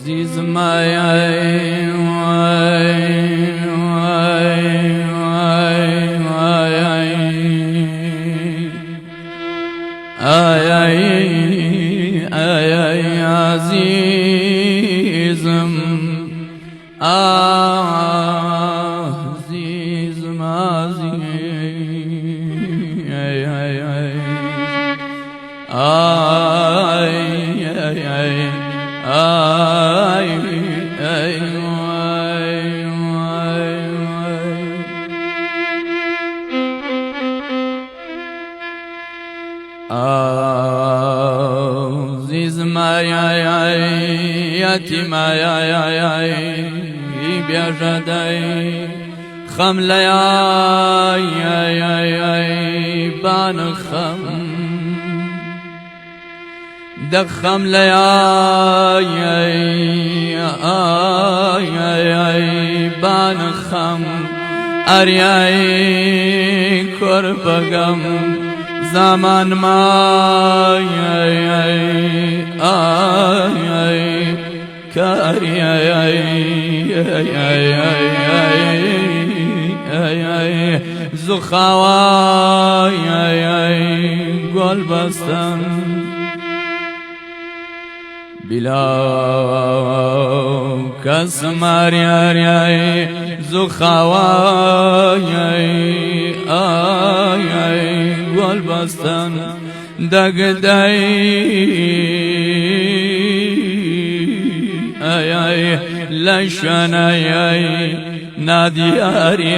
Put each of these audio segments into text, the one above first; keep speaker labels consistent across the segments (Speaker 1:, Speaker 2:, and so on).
Speaker 1: زیزم ای ای عزیزم عزیزم عزیزم یتیم بیاژدی خمله بان خم دخم لیای بان خم اریای کربگم زمان ما کاری زخوای گل بستم بلا کس ماری زخوای گل بستن دگدی لشن نادیاری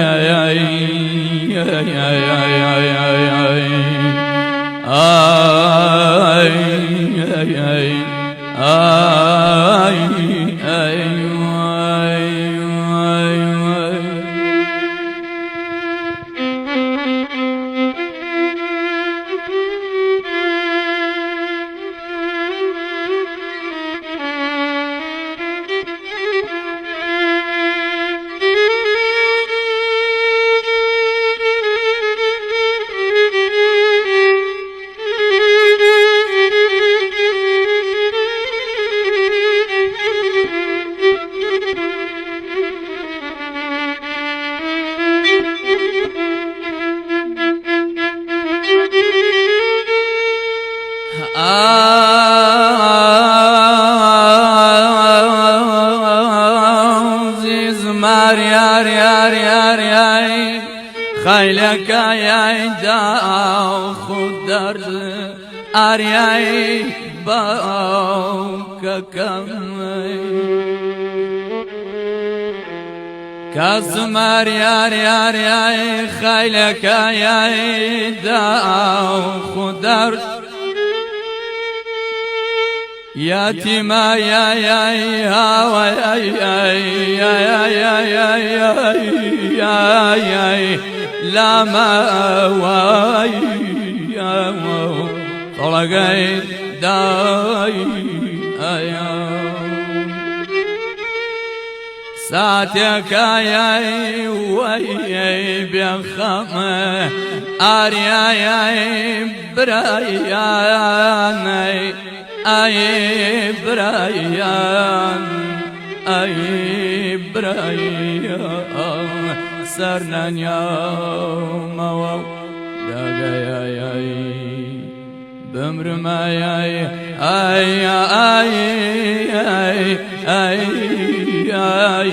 Speaker 1: خیلک ای دا خود درد آریای با کم کاسم آریای خیلک ای دا خود درد یتیم ای لما واي طلقي داي ساتك ياي وي بخم ارياي برايان اي برايان اي برايان سرنان يوم وو داغي بمرم اي اي اي اي اي اي